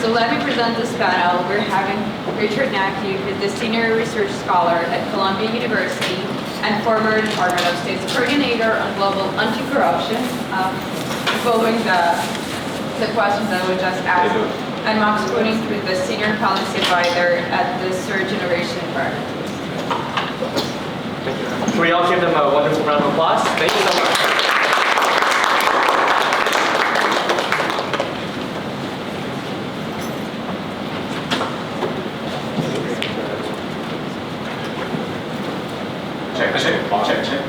So let me present this panel. We're having Richard Nephew, who's the Senior Research Scholar at Colombia University and former Department of State's Coordinator on Global Anti-Corruption, following the questions that were just asked. And Max Gruening, who's the Senior Policy Advisor at the Third Generation Environment. Can we all give them a wonderful round of applause? Thank you so much. Check.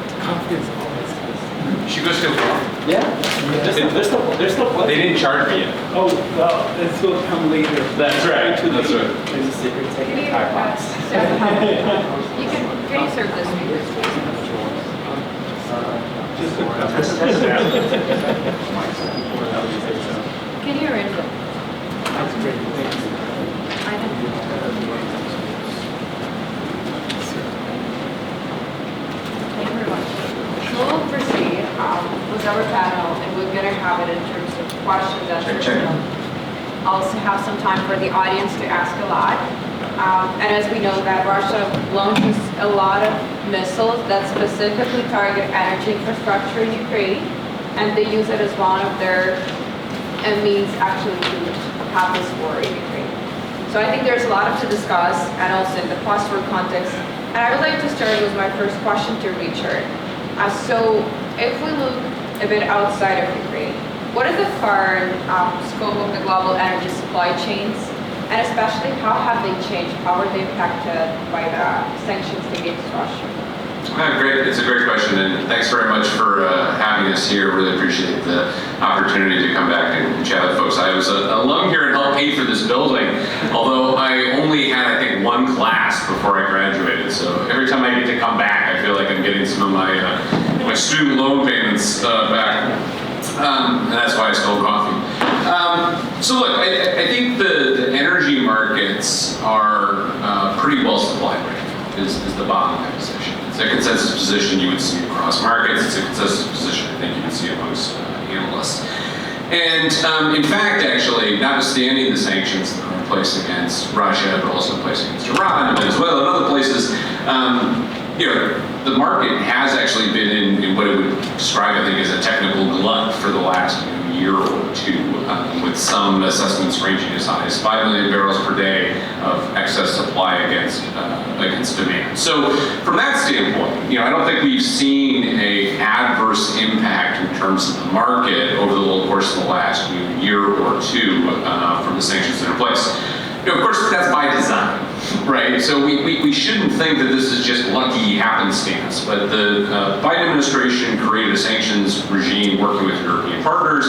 She goes still wrong. Yeah. There's still plenty. They didn't charge me yet. Oh, well, this will come later. That's right. That's right. There's a secret Can taking you, a time box. can you serve the speakers, please? Just a couple. Can you arrange them? That's great. Thank you. I know. Thank you very much. So we'll proceed with our panel, and we're going to have it in terms of questions and also have some time for the audience to ask a lot. And as we know that Russia launches a lot of missiles that specifically target energy infrastructure in Ukraine, and they use it as one of their means actually to have this war in Ukraine. So I think there's a lot to discuss, and also in the post-war context. And I would like to start with my first question to Richard. So if we look a bit outside of Ukraine, what is the current scope of the global energy supply chains? And especially, how have they changed? How are they impacted by the sanctions against Russia? Great. It's a great question, and thanks very much for having us here. Really appreciate the opportunity to come back and chat with folks. I was alum here and helped pay for this building, although I only had, I think, one class before I graduated. So every time I get to come back, I feel like I'm getting some of my student loan payments back. And that's why I stole coffee. So look, I think the energy markets are pretty well supplied right now, is the bottom line position. It's a consensus position you would see across markets. It's a consensus position I think you would see amongst analysts. And in fact, actually, notwithstanding the sanctions that are in place against Russia, but also in place against Iran, Venezuela, and other places, the market has actually been in what it would describe, I think, as a technical glut for the last year or two, with some assessments ranging as high as 5 million barrels per day of excess supply against demand. So from that standpoint, I don't think we've seen an adverse impact in terms of the market over the course of the last year or two from the sanctions that are in place. Of course, that's by design, right? So we shouldn't think that this is just lucky happenstance, but the Biden administration created a sanctions regime working with European partners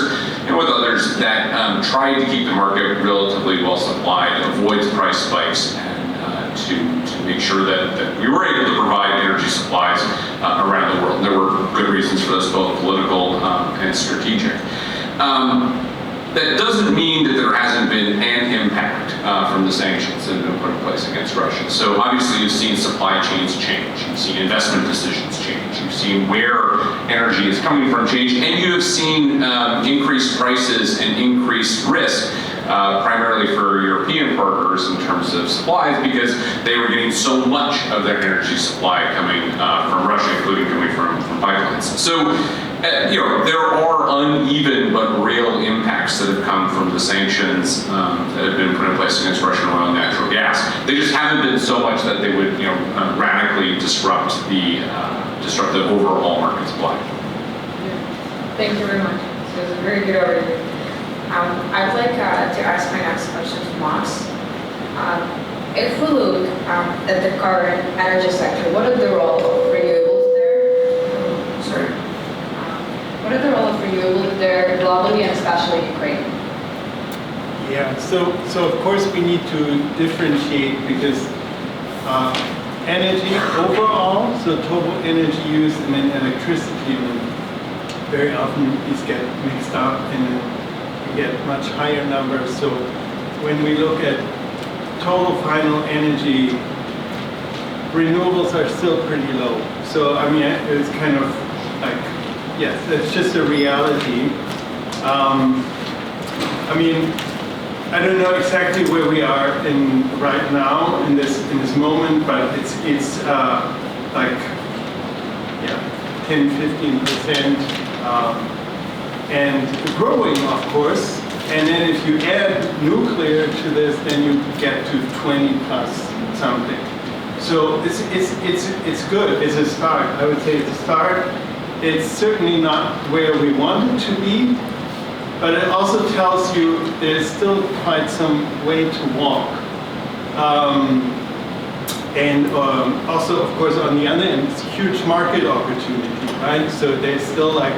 and with others that tried to keep the market relatively well supplied, avoid price spikes, and to make sure that we were able to provide energy supplies around the world. And there were good reasons for this, both political and strategic. That doesn't mean that there hasn't been an impact from the sanctions that have been put in place against Russia. So obviously you've seen supply chains change, you've seen investment decisions change, you've seen where energy is coming from change, and you have seen increased prices and increased risk, primarily for European partners in terms of supplies, because they were getting so much of their energy supply coming from Russia, including coming from pipelines. So there are uneven but real impacts that have come from the sanctions that have been put in place against Russian oil and natural gas. They just haven't been so much that they would, radically disrupt the overall market supply. Thank you very much. So it's a very good overview. I would like to ask my next question to Max. If we look at the current energy sector, what is the role of renewables there? What is the role of renewables there globally and especially in Ukraine? Yeah, so of course we need to differentiate because energy overall, so total energy use and then electricity, very often these get mixed up and we get much higher numbers. So when we look at total final energy, renewables are still pretty low. So I mean, it's kind of like, yes, it's just a reality. I mean, I don't know exactly where we are in right now in this moment, but it's like 10-15%, and growing, of course. And then if you add nuclear to this, then you get to 20 plus something. So it's good. It's a start. I would say it's a start. It's certainly not where we want it to be, but it also tells you there's still quite some way to walk. Also, of course, on the other end, it's a huge market opportunity, right? So there's still like,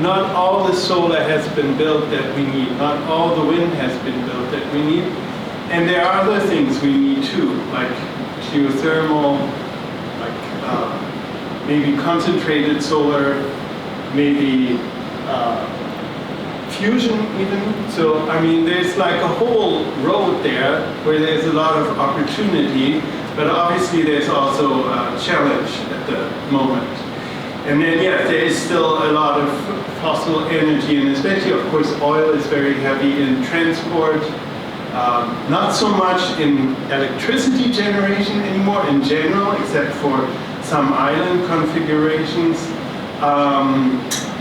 not all the solar has been built that we need, not all the wind has been built that we need, and there are other things we need too, like geothermal, like maybe concentrated solar, maybe fusion even. So, I mean, there's like a whole road there where there's a lot of opportunity, but obviously there's also a challenge at the moment. And then, yeah, there is still a lot of fossil energy, and especially, of course, oil is very heavy in transport. Not so much in electricity generation anymore in general, except for some island configurations.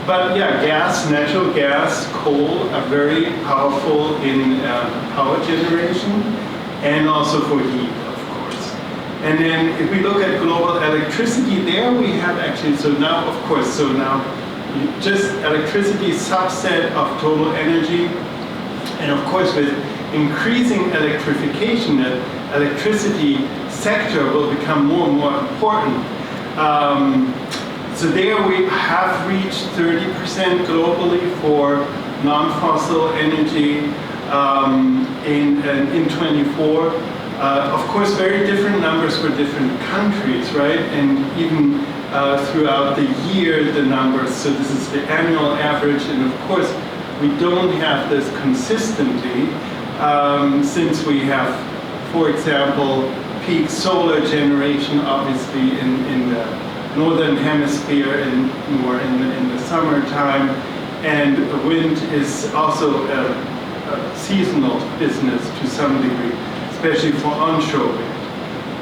But yeah, gas, natural gas, coal are very powerful in power generation and also for heat, of course. And then if we look at global electricity, there we have actually, so now, of course, so now just electricity subset of total energy. And of course, with increasing electrification, the electricity sector will become more and more important. So there we have reached 30% globally for non-fossil energy in 24. Of course, very different numbers for different countries, right? And even throughout the year, the numbers. So this is the annual average, and of course, we don't have this consistently since we have, for example, peak solar generation, obviously in the northern hemisphere and more in the summertime, and wind is also a seasonal business to some degree, especially for onshore wind.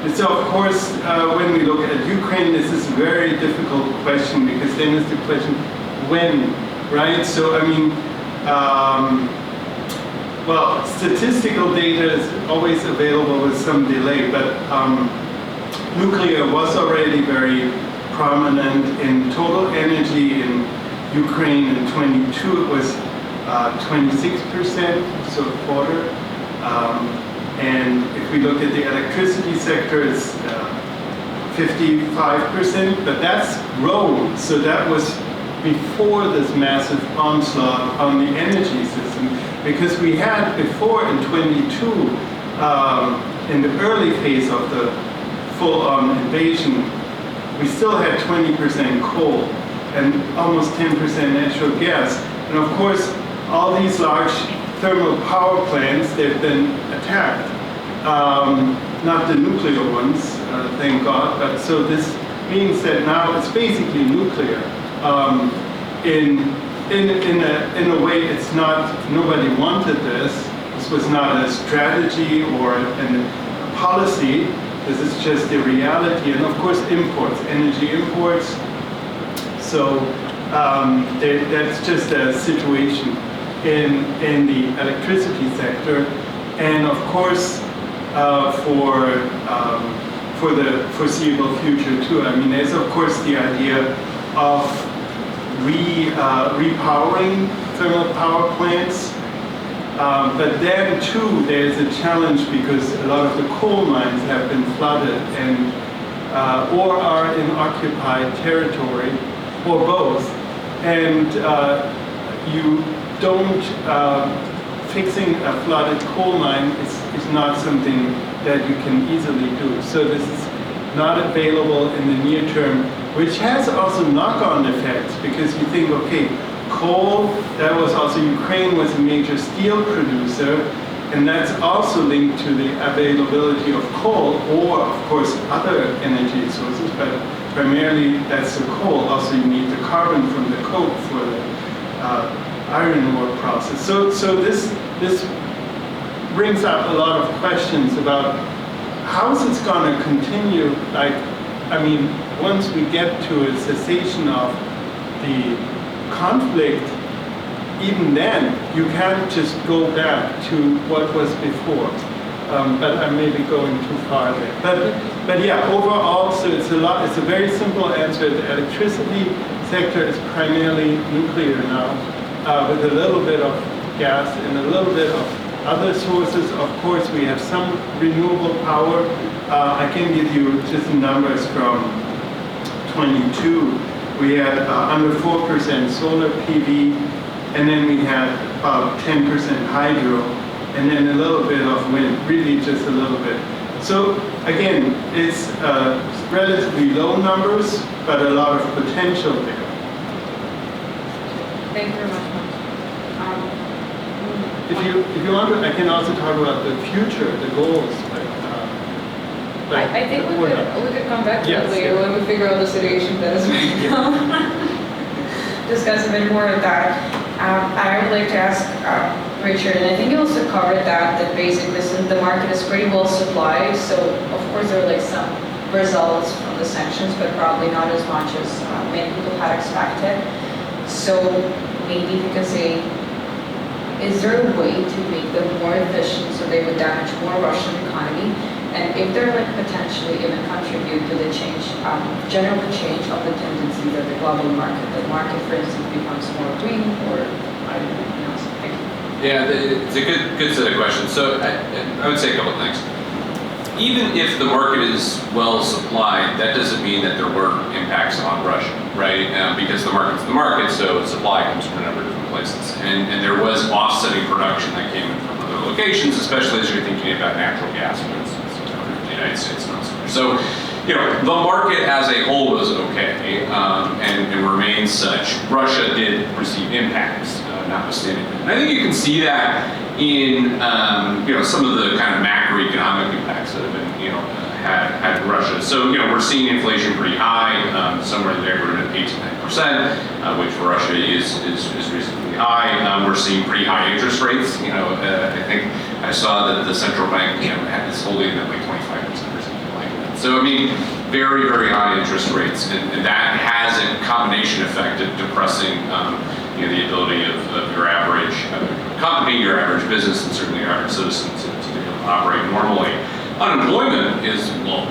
And so of course, when we look at Ukraine, this is a very difficult question, because then is the question, when, right? So I mean, well, statistical data is always available with some delay, but nuclear was already very prominent in total energy in Ukraine in 22. It was 26%, so a quarter. And if we look at the electricity sector, it's 55%, but that's grown. So that was before this massive onslaught on the energy system, because we had before in 22, in the early phase of the full-on invasion, we still had 20% coal and almost 10% natural gas. And of course, all these large thermal power plants, they've been attacked. Not the nuclear ones, thank God, but so this means that now it's basically nuclear. In a way, it's not, nobody wanted this. This was not a strategy or a policy. This is just the reality. And of course, imports, energy imports. So that's just a situation in the electricity sector. And of course, for the foreseeable future too. I mean, there's of course the idea of repowering thermal power plants. But then too, there's a challenge because a lot of the coal mines have been flooded and or are in occupied territory, or both. And you don't, fixing a flooded coal mine is not something that you can easily do. So this is not available in the near term, which has also knock-on effects, because you think, okay, coal, that was also, Ukraine was a major steel producer, and that's also linked to the availability of coal, or of course other energy sources, but primarily that's the coal. Also you need the carbon from the coke for the iron ore process. So this brings up a lot of questions about how is it going to continue. Like, I mean, once we get to a cessation of the conflict, even then, you can't just go back to what was before. But I may be going too far there. But yeah, overall, so it's a very simple answer. The electricity sector is primarily nuclear now, with a little bit of gas and a little bit of other sources. Of course, we have some renewable power. I can give you just numbers from 22. We had under 4% solar PV, and then we had about 10% hydro, and then a little bit of wind, really just a little bit. So again, it's relatively low numbers, but a lot of potential there. Thank you very much. If you want to, I can also talk about the future, the goals. I think we could come back to Yes, it later yeah. when we figure out the situation that is right now. Discuss a bit more of that. I would like to ask Richard, and I think you also covered that basically since the market is pretty well supplied, so of course there are like some results from the sanctions, but probably not as much as many people had expected. So maybe you can say, is there a way to make them more efficient so they would damage more Russian economy? And if they're like potentially even contribute to the change, general change of the tendencies of the global market, the market, for instance, becomes more green, or I don't know, anything else. Thank you. Yeah, it's a good set of questions. So I would say a couple of things. Even if the market is well supplied, that doesn't mean that there weren't impacts on Russia, right? Because the market's the market, so supply comes from a number of different places. And there was offsetting production that came in from other locations, especially as you're thinking about natural gas, for instance, the United States and elsewhere. So, the market as a whole was okay, and remains such. Russia did receive impacts, notwithstanding that. And I think you can see that in, some of the kind of macroeconomic impacts that have been, had in Russia. So, we're seeing inflation pretty high, somewhere in the neighborhood of 8 to 9%, which for Russia is reasonably high. We're seeing pretty high interest rates. I think I saw that the central bank, is holding at like 25% or something like that. So, I mean, very, very high interest rates, and that has a combination effect of depressing, the ability of your average company, your average business, and certainly your average citizen to be able to operate normally. Unemployment is low,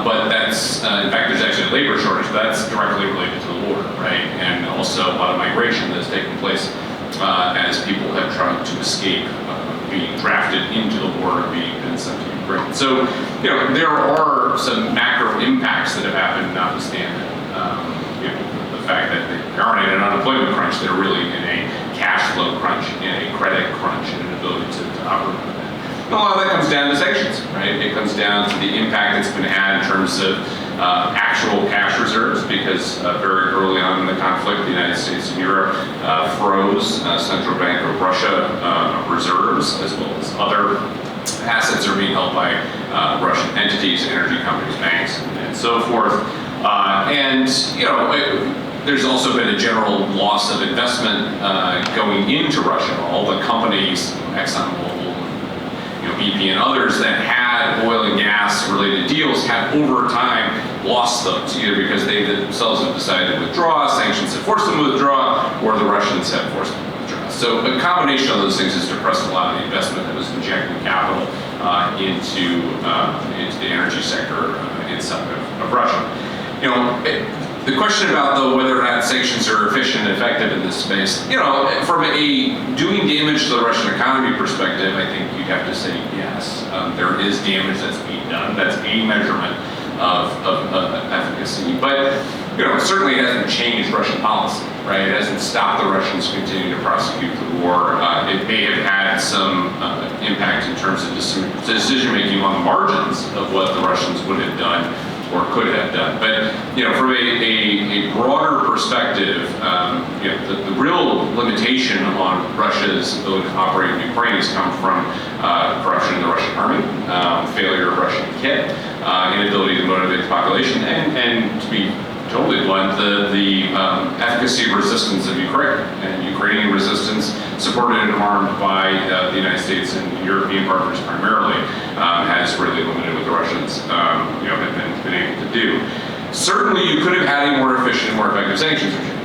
but that's, in fact, there's actually a labor shortage, but that's directly related to the war, right? And also a lot of migration that has taken place as people have tried to escape being drafted into the war and being sent to Ukraine. So, there are some macro impacts that have happened, notwithstanding the fact that they aren't in an unemployment crunch, they're really in a cash flow crunch, in a credit crunch, and an ability to operate with that. And a lot of that comes down to sanctions, right? It comes down to the impact that's been had in terms of actual cash reserves, because very early on in the conflict, the United States and Europe froze Central Bank of Russia reserves, as well as other assets are being held by Russian entities, energy companies, banks, and so forth. There's also been a general loss of investment going into Russia. All the companies, ExxonMobil, BP and others that had oil and gas related deals have over time lost those, either because they themselves have decided to withdraw, sanctions have forced them to withdraw, or the Russians have forced them to withdraw. So a combination of those things has depressed a lot of the investment that was injecting capital into the energy sector inside of Russia. The question about whether or not sanctions are efficient and effective in this space, from a doing damage to the Russian economy perspective, I think you'd have to say yes. There is damage that's being done. That's a measurement of efficacy. But, certainly it hasn't changed Russian policy, right? It hasn't stopped the Russians from continuing to prosecute the war. It may have had some impact in terms of decision-making on the margins of what the Russians would have done or could have done. But, from a broader perspective, the real limitation on Russia's ability to operate in Ukraine has come from corruption in the Russian army, failure of Russian kit, inability to motivate the population, and to be totally blunt, the efficacy of resistance of Ukraine. And Ukrainian resistance, supported and armed by the United States and European partners primarily, has really limited what the Russians have been able to do. Certainly you could have had a more efficient and more effective sanctions regime.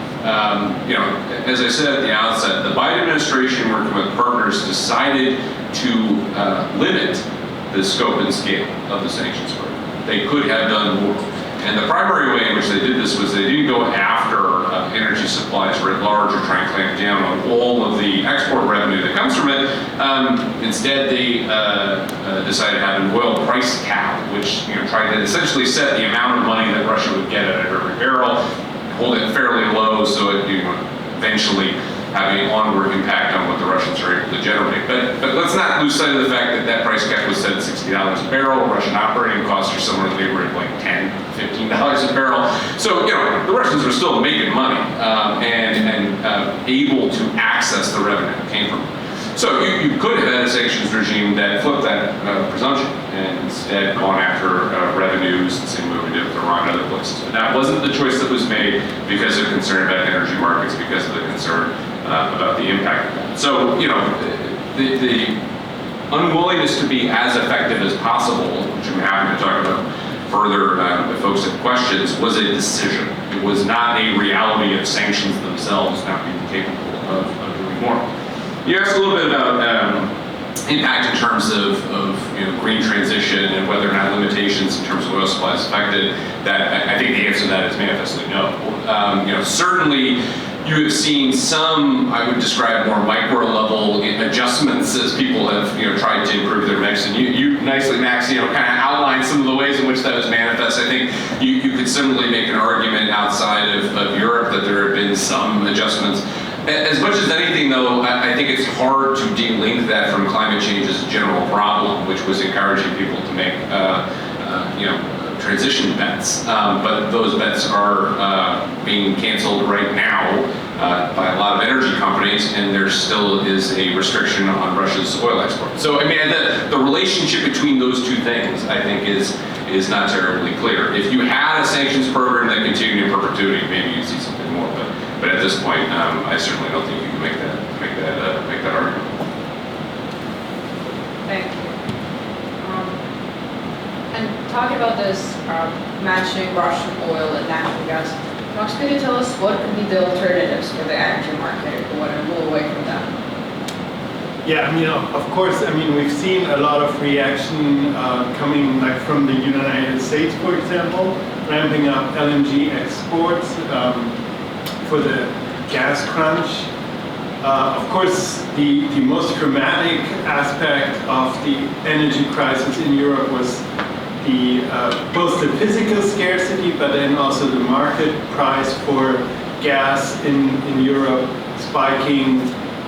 As I said at the outset, the Biden administration, working with partners, decided to limit the scope and scale of the sanctions program. They could have done more. And the primary way in which they did this was they didn't go after energy supplies writ large or try and clamp down on all of the export revenue that comes from it. Instead, they decided to have an oil price cap, which tried to essentially set the amount of money that Russia would get out of every barrel, hold it fairly low so it eventually have an onward impact on what the Russians are able to generate. But let's not lose sight of the fact that that price cap was set at $60 a barrel. Russian operating costs are somewhere in the neighborhood of like $10, $15 a barrel. So, the Russians were still making money and able to access the revenue that came from it. So you could have had a sanctions regime that flipped that presumption and instead gone after revenues, the same way we did with Iran and other places. But that wasn't the choice that was made because of concern about energy markets, because of the concern about the impact of that. So, the unwillingness to be as effective as possible, which I'm happy to talk about further if folks have questions, was a decision. It was not a reality of sanctions themselves not being capable of doing more. You asked a little bit about impact in terms of green transition and whether or not limitations in terms of oil supplies affected that. I think the answer to that is manifestly no. Certainly you have seen some, I would describe, more micro level adjustments as people have tried to improve their mix. And you nicely, Max, kind of outlined some of the ways in which that was manifest. I think you could similarly make an argument outside of Europe that there have been some adjustments. As much as anything, though, I think it's hard to de-link that from climate change as a general problem, which was encouraging people to make, transition bets. But those bets are being canceled right now by a lot of energy companies, and there still is a restriction on Russia's oil export. So, the relationship between those two things, I think, is not terribly clear. If you had a sanctions program that continued in perpetuity, maybe you'd see something more. But at this point, I certainly don't think you can make that argument. Thank you. And talking about this, mentioning Russian oil and natural gas, Max, could you tell us what could be the alternatives for the energy market if we want to move away from that? Yeah, of course, we've seen a lot of reaction coming like from the United States, for example, ramping up LNG exports for the gas crunch. Of course, the most dramatic aspect of the energy crisis in Europe was both the physical scarcity, but then also the market price for gas in Europe spiking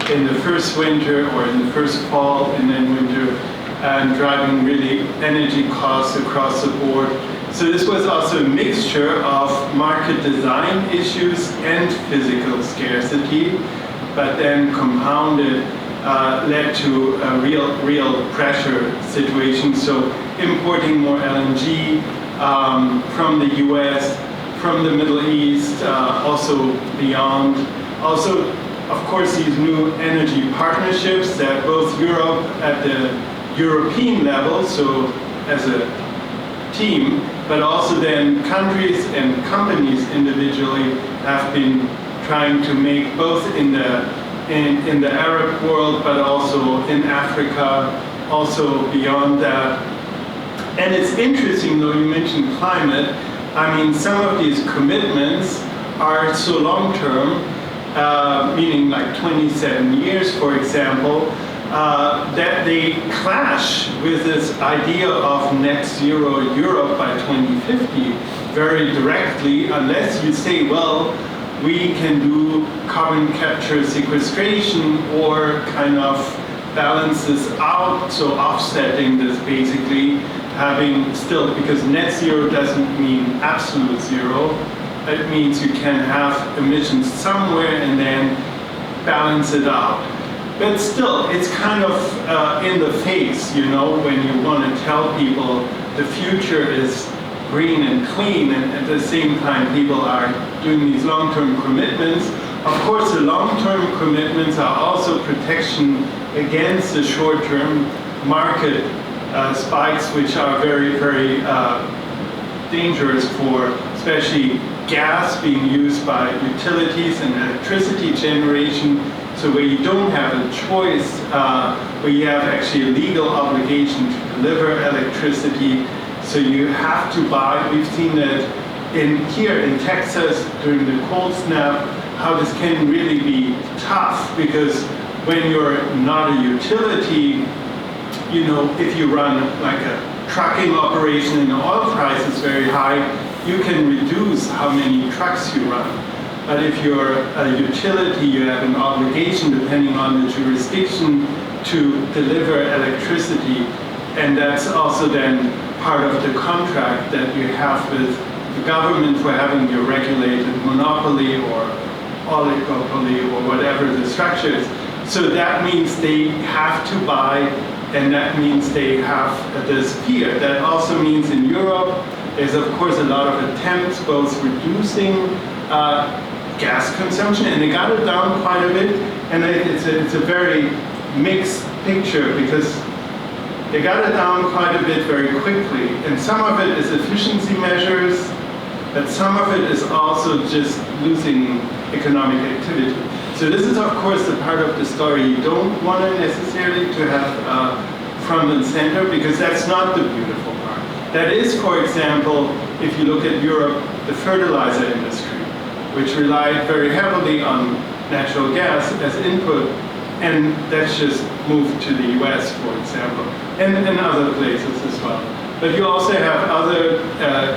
in the first winter or in the first fall and then winter, and driving really energy costs across the board. So this was also a mixture of market design issues and physical scarcity, but then compounded led to a real pressure situation. So importing more LNG from the US, from the Middle East, also beyond. Also, of course, these new energy partnerships that both Europe at the European level, so as a team, but also then countries and companies individually have been trying to make, both in the Arab world, but also in Africa, also beyond that. And it's interesting, though, you mentioned climate. Some of these commitments are so long-term, meaning like 27 years, for example, that they clash with this idea of net zero Europe by 2050 very directly, unless you say, well, we can do carbon capture sequestration or kind of balance this out, so offsetting this basically, having still, because net zero doesn't mean absolute zero, it means you can have emissions somewhere and then balance it out. But still, it's kind of in the face, when you want to tell people the future is green and clean, and at the same time people are doing these long-term commitments. Of course, the long-term commitments are also protection against the short-term market spikes, which are very, very dangerous for especially gas being used by utilities and electricity generation. So where you don't have a choice, where you have actually a legal obligation to deliver electricity, so you have to buy. We've seen that here in Texas during the cold snap, how this can really be tough, because when you're not a utility, you know, if you run like a trucking operation and the oil price is very high, you can reduce how many trucks you run. But if you're a utility, you have an obligation, depending on the jurisdiction, to deliver electricity. And that's also then part of the contract that you have with the government for having your regulated monopoly or oligopoly or whatever the structure is. So that means they have to buy, and that means they have this fear. That also means in Europe, there's of course a lot of attempts both reducing gas consumption, and they got it down quite a bit, and it's a very mixed picture, because they got it down quite a bit very quickly, and some of it is efficiency measures, but some of it is also just losing economic activity. So this is of course the part of the story you don't want to necessarily to have front and center, because that's not the beautiful part. That is, for example, if you look at Europe, the fertilizer industry, which relied very heavily on natural gas as input, and that's just moved to the US, for example, and other places as well. But you also have other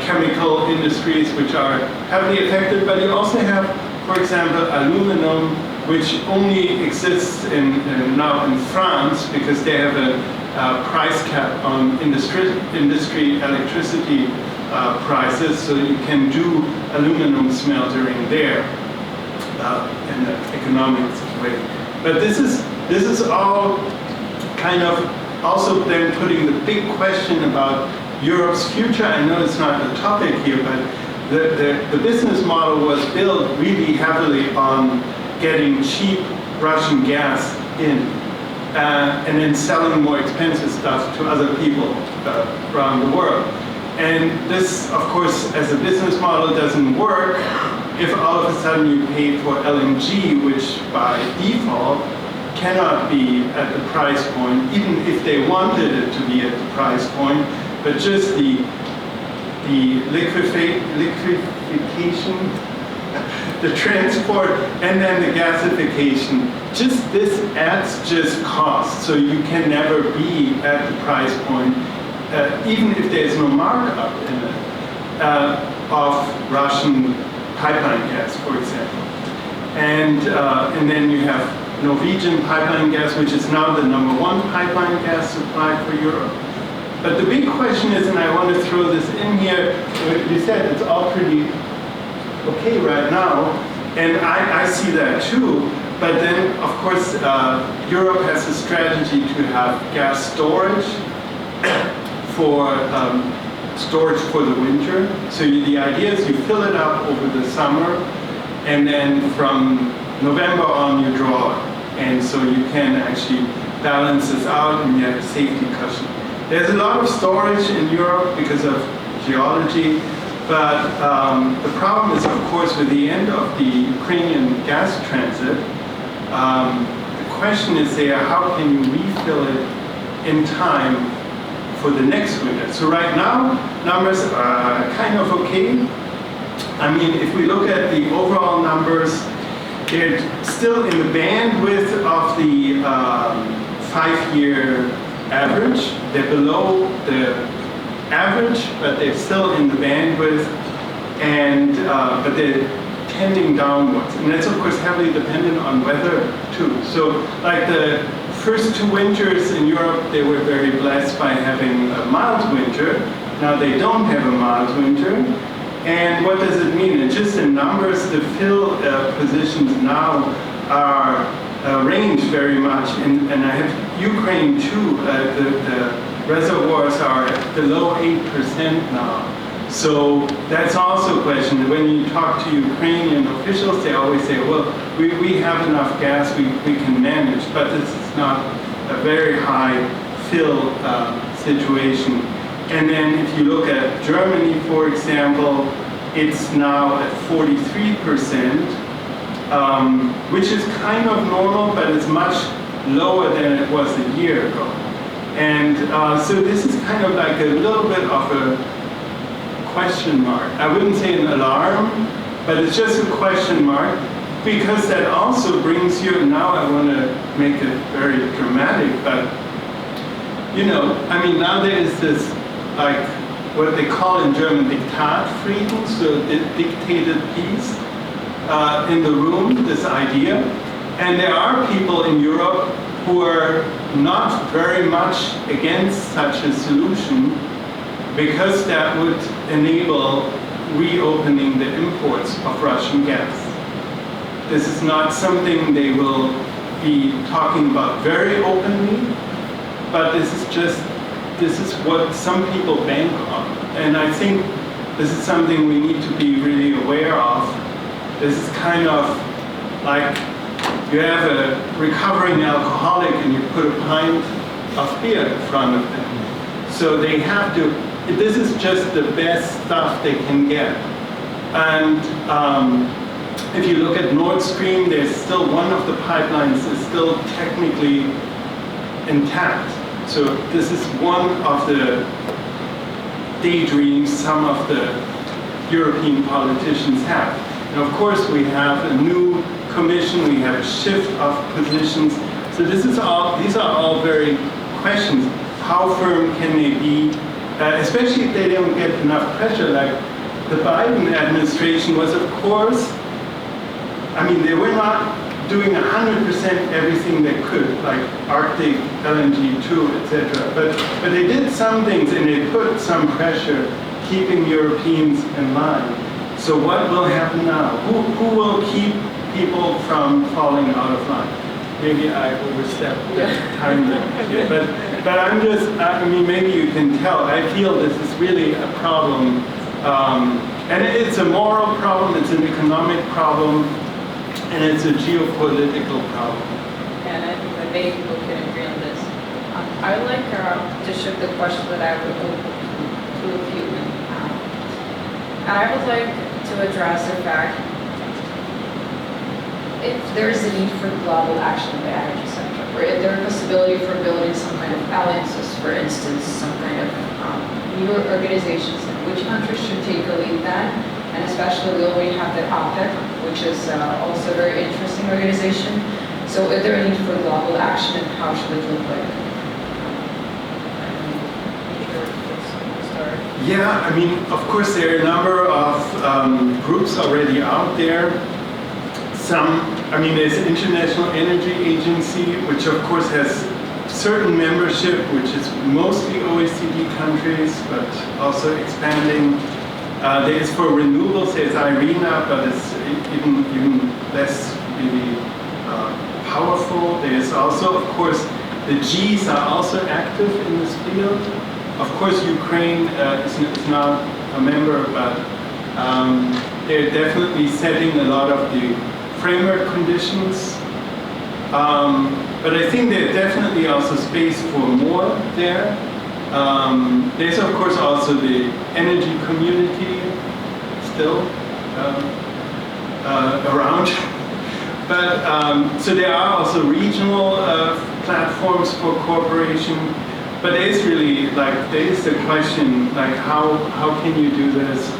chemical industries which are heavily affected, but you also have, for example, aluminum, which only exists now in France, because they have a price cap on industry electricity prices, so you can do aluminum smeltering there in an economic way. But this is all kind of also then putting the big question about Europe's future. I know it's not the topic here, but the business model was built really heavily on getting cheap Russian gas in and then selling more expensive stuff to other people around the world. And this, of course, as a business model doesn't work if all of a sudden you pay for LNG, which by default cannot be at the price point, even if they wanted it to be at the price point, but just the liquefaction, the transport, and then the gasification. Just this adds just cost, so you can never be at the price point, even if there's no markup in it, of Russian pipeline gas, for example. And then you have Norwegian pipeline gas, which is now the #1 pipeline gas supply for Europe. But the big question is, and I want to throw this in here, you said it's all pretty okay right now, and I see that too, but then of course Europe has a strategy to have gas storage for the winter. So the idea is you fill it up over the summer, and then from November on you draw it. And so you can actually balance this out, and you have a safety cushion. There's a lot of storage in Europe because of geology, but the problem is, of course, with the end of the Ukrainian gas transit, the question is there, how can you refill it in time for the next winter? So right now, numbers are kind of okay. I mean, if we look at the overall numbers, they're still in the bandwidth of the 5-year average. They're below the average, but they're still in the bandwidth, and but they're tending downwards. And that's of course heavily dependent on weather too. So like the first 2 winters in Europe, they were very blessed by having a mild winter. Now they don't have a mild winter. And what does it mean? And just in numbers, the fill positions now are range very much. And I have Ukraine too. The reservoirs are below 8% now. So that's also a question. When you talk to Ukrainian officials, they always say, well, we have enough gas, we can manage, but this is not a very high fill situation. And then if you look at Germany, for example, it's now at 43%, which is kind of normal, but it's much lower than it was a year ago. And so this is kind of like a little bit of a question mark. I wouldn't say an alarm, but it's just a question mark, because that also brings you, now I want to make it very dramatic, but you know, I mean, now there is this, like, what they call in German Diktatfrieden, so dictated peace in the room, this idea. And there are people in Europe who are not very much against such a solution, because that would enable reopening the imports of Russian gas. This is not something they will be talking about very openly, but this is what some people bank on. And I think this is something we need to be really aware of. This is kind of like you have a recovering alcoholic and you put a pint of beer in front of them. So they have to, this is just the best stuff they can get. And if you look at Nord Stream, there's still one of the pipelines is still technically intact. So this is one of the daydreams some of the European politicians have. And of course we have a new commission, we have a shift of positions. So this is all, these are all very questions. How firm can they be, especially if they don't get enough pressure? Like the Biden administration was, of course, I mean, they were not doing 100% everything they could, like Arctic, LNG 2, etc. But they did some things and they put some pressure, keeping Europeans in line. So what will happen now? Who will keep people from falling out of line? Maybe I overstepped the time limit here, but I'm just, I mean, maybe you can tell, I feel this is really a problem. And it's a moral problem, it's an economic problem, and it's a geopolitical problem. And I think that many people can agree on this. I would like to shift the question that I would to a few. And I would like to address the fact if there is a need for global action in the energy sector, or if there is a possibility for building some kind of alliances, for instance, some kind of newer organizations, which countries should take a lead then? And especially we already have the OPEC, which is also a very interesting organization. So is there a need for global action and how should it look like? Yeah, I mean, of course there are a number of groups already out there. Some, I mean, there's the International Energy Agency, which of course has certain membership, which is mostly OECD countries, but also expanding. There is for renewables, there's IRENA, but it's even less really powerful. There's also, of course, the Gs are also active in this field. Of course, Ukraine is not a member, but they're definitely setting a lot of the framework conditions. But I think there's definitely also space for more there. There's of course also the energy community still around. But so there are also regional platforms for cooperation. But there's really there is the question how can you do this?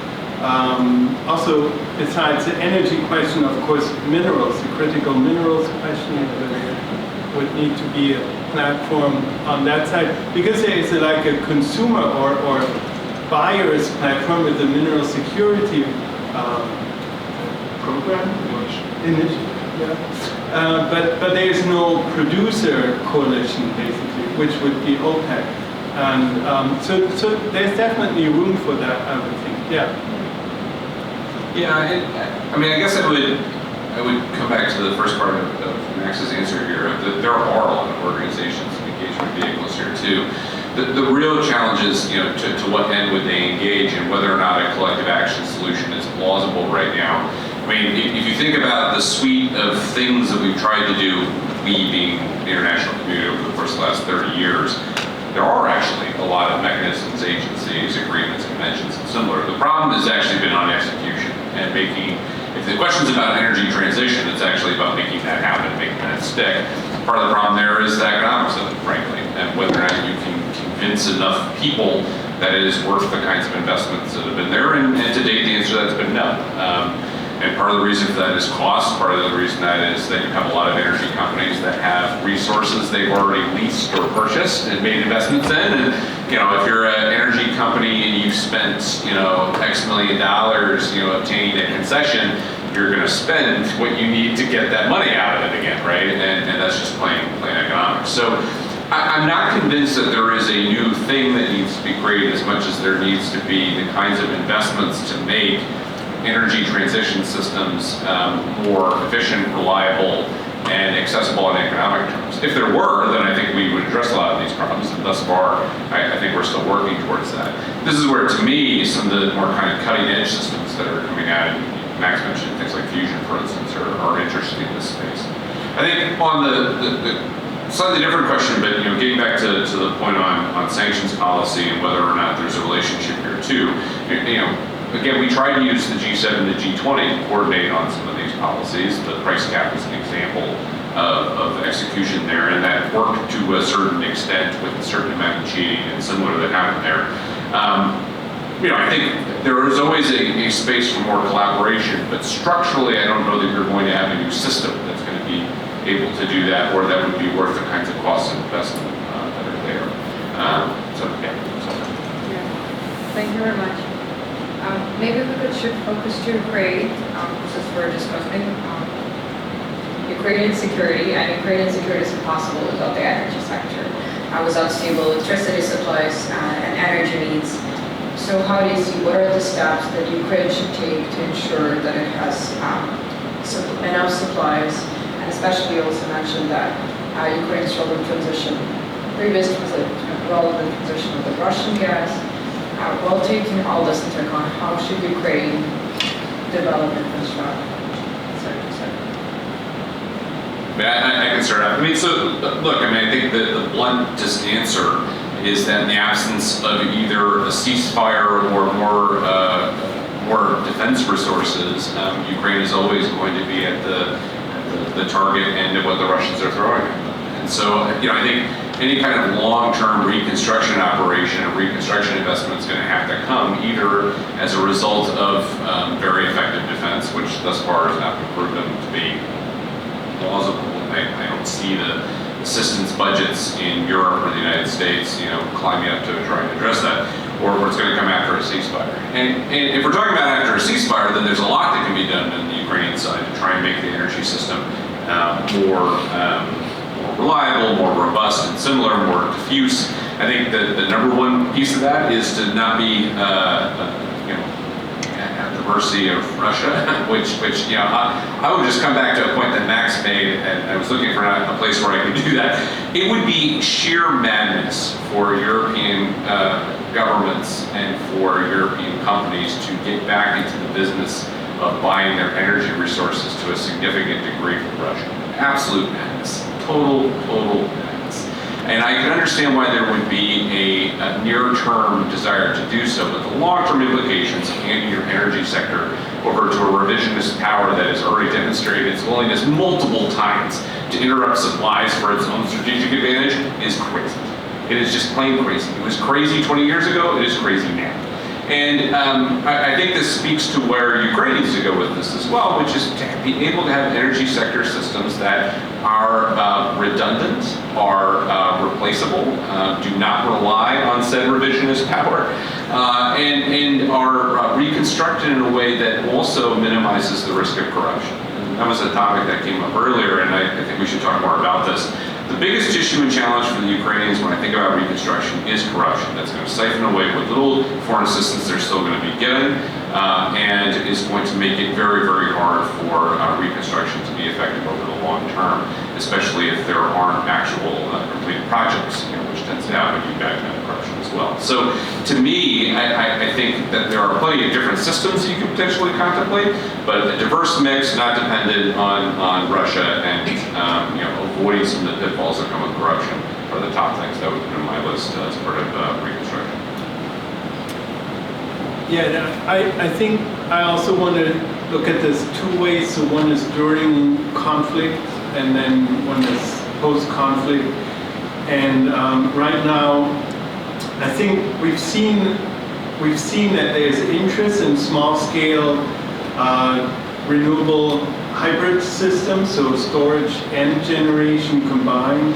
Also, besides the energy question, of course, minerals, the critical minerals question, there would need to be a platform on that side, because there is a consumer or buyer's platform with the mineral security program initiative. Yeah. But there is no producer coalition basically, which would be OPEC, and so there's definitely room for that, I would think. Yeah. Yeah, I mean, I guess I would come back to the first part of Max's answer here. There are a lot of organizations and engagement vehicles here too. The real challenge is, to what end would they engage and whether or not a collective action solution is plausible right now. I mean, if you think about the suite of things that we've tried to do, we being the international community over the course of the last 30 years, there are actually a lot of mechanisms, agencies, agreements, conventions, and similar. The problem has actually been on execution and making, if the question's about energy transition, it's actually about making that happen, making that stick. Part of the problem there is the economics of it, frankly, and whether or not you can convince enough people that it is worth the kinds of investments that have been there, and to date the answer to that's been no. And part of the reason for that is cost. Part of the reason that is that you have a lot of energy companies that have resources they've already leased or purchased and made investments in. And if you're an energy company and you've spent X million dollars obtaining a concession, you're going to spend what you need to get that money out of it again, right? And that's just plain economics. So I'm not convinced that there is a new thing that needs to be created as much as there needs to be the kinds of investments to make energy transition systems more efficient, reliable, and accessible in economic terms. If there were, then I think we would address a lot of these problems, and thus far, I think we're still working towards that. This is where, to me, some of the more kind of cutting-edge systems that are coming out, and Max mentioned things like fusion, for instance, are interesting in this space. I think on the slightly different question, but getting back to the point on sanctions policy and whether or not there's a relationship here too, again, we tried to use the G7 and the G20 to coordinate on some of these policies. The price cap is an example of execution there, and that worked to a certain extent with a certain amount of cheating and similar that happened there. I think there is always a space for more collaboration, but structurally, I don't know that you're going to have a new system that's going to be able to do that, or that would be worth the kinds of costs and investment that are there. Yeah. Thank you very much. Maybe we could shift focus to Ukraine, since we're discussing Ukrainian security, and Ukrainian security is impossible without the energy sector, without stable electricity supplies and energy needs. So how do you see, what are the steps that Ukraine should take to ensure that it has enough supplies, and especially you also mentioned that Ukraine's role in transition, previous role in the transition of the Russian gas. While taking all this into account, how should Ukraine develop and construct? I can start out. I think the bluntest answer is that in the absence of either a ceasefire or more defense resources, Ukraine is always going to be at the target end of what the Russians are throwing at them. And so, I think any kind of long-term reconstruction operation or reconstruction investment is going to have to come either as a result of very effective defense, which thus far has not been proven to be plausible. I don't see the assistance budgets in Europe or the United States, climbing up to try and address that, or it's going to come after a ceasefire. And if we're talking about after a ceasefire, then there's a lot that can be done on the Ukrainian side to try and make the energy system more reliable, more robust and similar, more diffuse. I think the number one piece of that is to not be at the mercy of Russia, which I would just come back to a point that Max made, and I was looking for a place where I could do that. It would be sheer madness for European governments and for European companies to get back into the business of buying their energy resources to a significant degree from Russia. Absolute madness. Total madness. And I can understand why there would be a near-term desire to do so, but the long-term implications of handing your energy sector over to a revisionist power that has already demonstrated its willingness multiple times to interrupt supplies for its own strategic advantage is crazy. It is just plain crazy. It was crazy 20 years ago, it is crazy now. And I think this speaks to where Ukraine needs to go with this as well, which is to be able to have energy sector systems that are redundant, are replaceable, do not rely on said revisionist power, and are reconstructed in a way that also minimizes the risk of corruption. And that was a topic that came up earlier, and I think we should talk more about this. The biggest issue and challenge for the Ukrainians when I think about reconstruction is corruption. That's going to siphon away what little foreign assistance they're still going to be getting, and is going to make it very, very hard for reconstruction to be effective over the long term, especially if there aren't actual completed projects, which tends to happen when you've got So to me, I think that there are plenty of different systems you could potentially contemplate, but a diverse mix, not dependent on Russia, and avoiding some of the pitfalls that come with corruption are the top things that would put on my list as part of reconstruction. Yeah, I think I also want to look at this two ways. So one is during conflict, and then one is post-conflict. And right now, I think we've seen that there's interest in small-scale renewable hybrid systems, so storage and generation combined.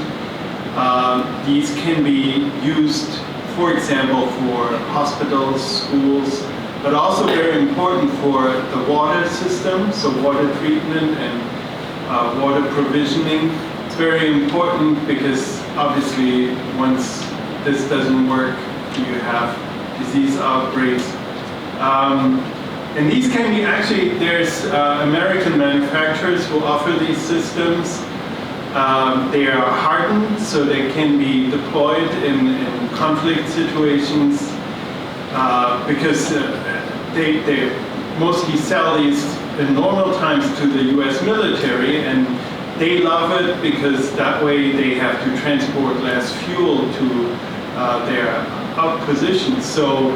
These can be used, for example, for hospitals, schools, but also very important for the water system, so water treatment and water provisioning. It's very important because obviously once this doesn't work, you have disease outbreaks. And these can be actually, there's American manufacturers who offer these systems. They are hardened, so they can be deployed in conflict situations because they mostly sell these in normal times to the US military, and they love it because that way they have to transport less fuel to their out positions. So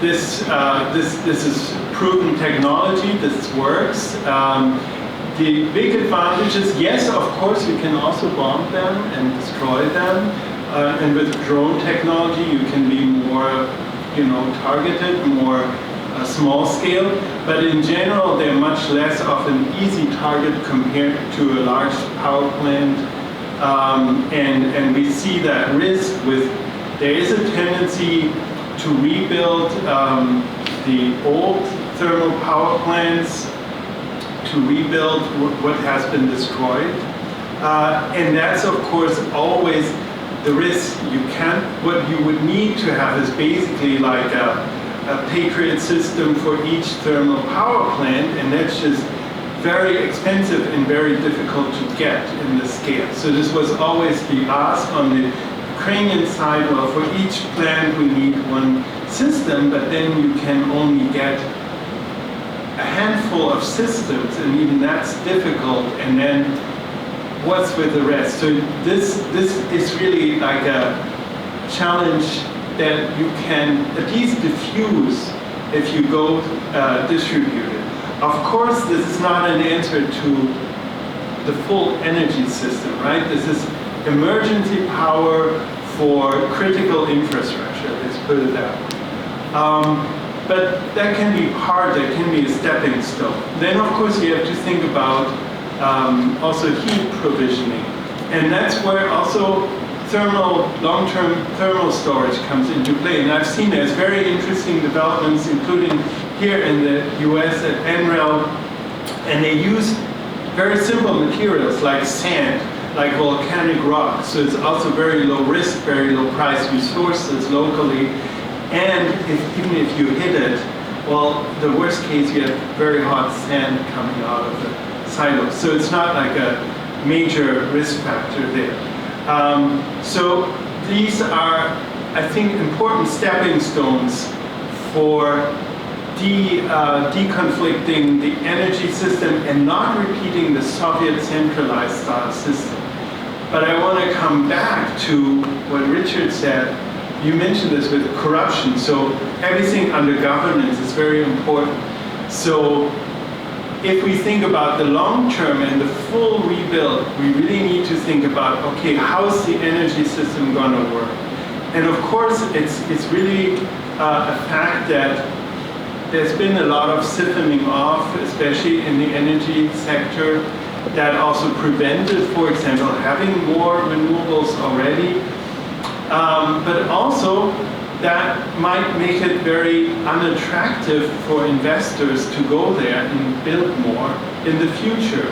this is proven technology. This works. The big advantage is, yes, of course, you can also bomb them and destroy them. And with drone technology, you can be more, targeted, more small scale. But in general, they're much less of an easy target compared to a large power plant. And we see that risk with, there is a tendency to rebuild the old thermal power plants, to rebuild what has been destroyed. And that's, of course, always the risk. What you would need to have is basically like a Patriot system for each thermal power plant, and that's just very expensive and very difficult to get in this scale. So this was always the ask on the Ukrainian side. Well, for each plant we need one system, but then you can only get a handful of systems, and even that's difficult. And then what's with the rest? So this is really like a challenge that you can at least diffuse if you go distributed. Of course, this is not an answer to the full energy system, right? This is emergency power for critical infrastructure, let's put it that way. But that can be hard, that can be a stepping stone. Then of course you have to think about also heat provisioning. And that's where also long-term thermal storage comes into play. And I've seen there's very interesting developments, including here in the US at NREL, and they use very simple materials like sand, like volcanic rock. So it's also very low risk, very low price. You source this locally. And even if you hit it, well, the worst case, you have very hot sand coming out of the silos. So it's not like a major risk factor there. So these are, I think, important stepping stones for deconflicting the energy system and not repeating the Soviet centralized style system. But I want to come back to what Richard said. You mentioned this with corruption, so everything under governance is very important. So if we think about the long term and the full rebuild, we really need to think about, okay, how's the energy system going to work? And of course, it's really a fact that there's been a lot of siphoning off, especially in the energy sector, that also prevented, for example, having more renewables already. But also, that might make it very unattractive for investors to go there and build more in the future.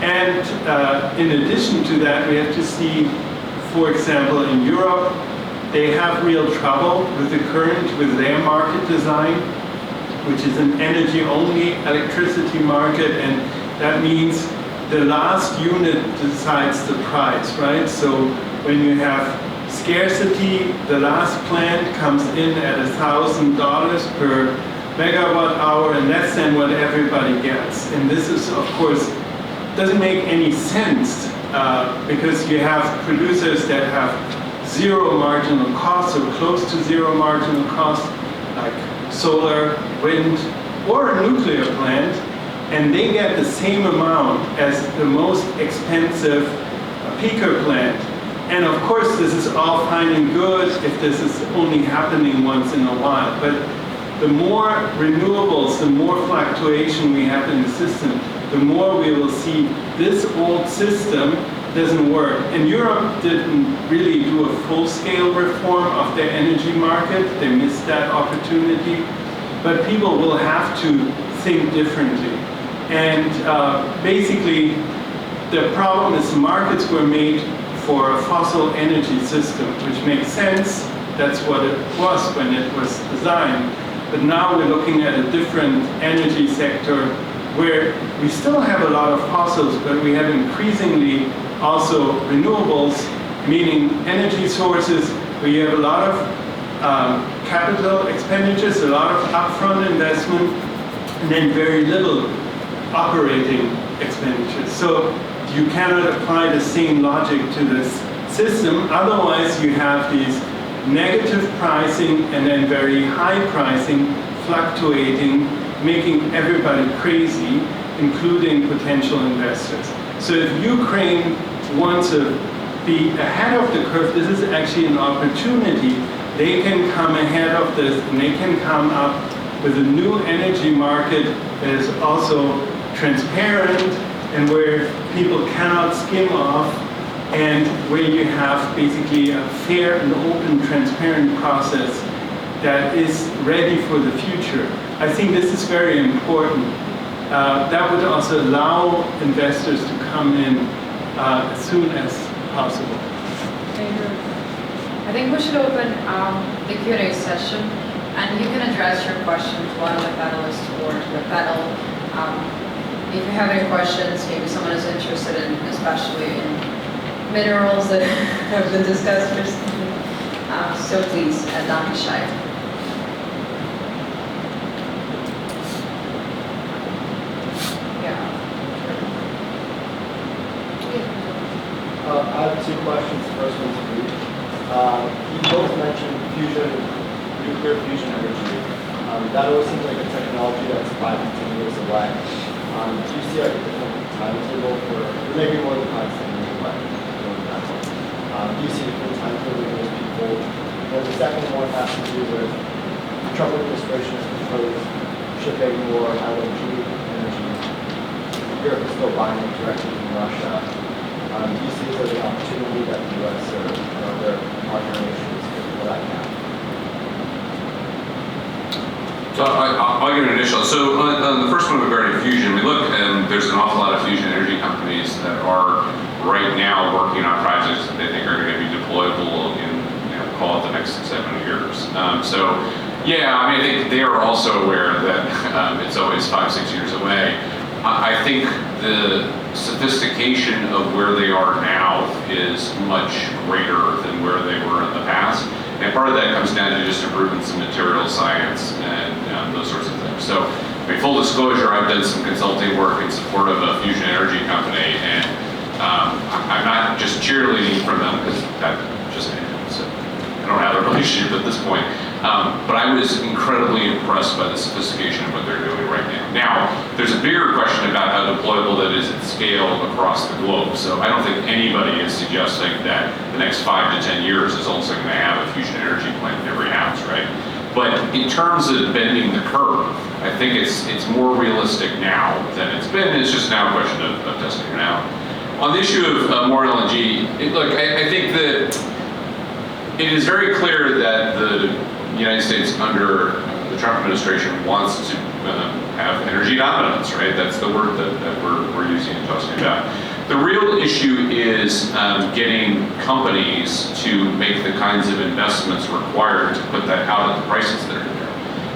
And in addition to that, we have to see, for example, in Europe, they have real trouble with the current, with their market design, which is an energy-only electricity market, and that means the last unit decides the price, right? So when you have scarcity. The last plant comes in at $1,000 per megawatt hour, and that's then what everybody gets. And this is, of course, doesn't make any sense because you have producers that have zero marginal cost or close to zero marginal cost, like solar, wind, or a nuclear plant, and they get the same amount as the most expensive peaker plant. And of course, this is all fine and good if this is only happening once in a while. But the more renewables, the more fluctuation we have in the system, the more we will see this old system doesn't work. And Europe didn't really do a full-scale reform of their energy market. They missed that opportunity. But people will have to think differently. And basically, the problem is markets were made for a fossil energy system, which makes sense. That's what it was when it was designed. But now we're looking at a different energy sector where we still have a lot of fossils, but we have increasingly also renewables, meaning energy sources where you have a lot of capital expenditures, a lot of upfront investment, and then very little operating expenditures. So you cannot apply the same logic to this system. Otherwise, you have these negative pricing and then very high pricing fluctuating, making everybody crazy, including potential investors. So if Ukraine wants to be ahead of the curve, this is actually an opportunity. They can come ahead of this and they can come up with a new energy market that is also transparent and where people cannot skim off, and where you have basically a fair and open, transparent process that is ready for the future. I think this is very important. That would also allow investors to come in as soon as possible. I think we should open the Q&A session, and you can address your question to one of the panelists or to the panel. If you have any questions, maybe someone is interested in, especially in minerals that have been discussed recently, so please, don't be shy. I have two questions. The first one's for you. You both mentioned fusion, nuclear fusion energy. That always seems like a technology that's 5 to 10 years away. Do you see like a different timetable for, or maybe more than 5 to 10 years away? Do you see a different timetable for those people? And the second one has to do with the Trump administration has proposed shipping more LNG energy. Europe is still buying it directly from Russia. Do you see there's an opportunity that the U.S. or other partner nations could fill that gap? So I'll give an initial. So on the first one regarding fusion, we look and there's an awful lot of fusion energy companies that are right now working on projects that they think are going to be deployable in, call it the next 7 years. So yeah, I mean, I think they are also aware that it's always 5-6 years away. I think the sophistication of where they are now is much greater than where they were in the past. And part of that comes down to just improvements in material science and those sorts of things. So, I mean, full disclosure, I've done some consulting work in support of a fusion energy company, and I'm not just cheerleading from them because that just so I don't have a relationship at this point. But I was incredibly impressed by the sophistication of what they're doing right now. Now, there's a bigger question about how deployable that is at scale across the globe. So I don't think anybody is suggesting that the next 5 to 10 years is also going to have a fusion energy plant in every house, right? But in terms of bending the curve, I think it's more realistic now than it's been. It's just now a question of testing it out. On the issue of more LNG, look, I think that it is very clear that the United States under the Trump administration wants to have energy dominance, right? That's the word that we're using and talking about. The real issue is getting companies to make the kinds of investments required to put that out at the prices that are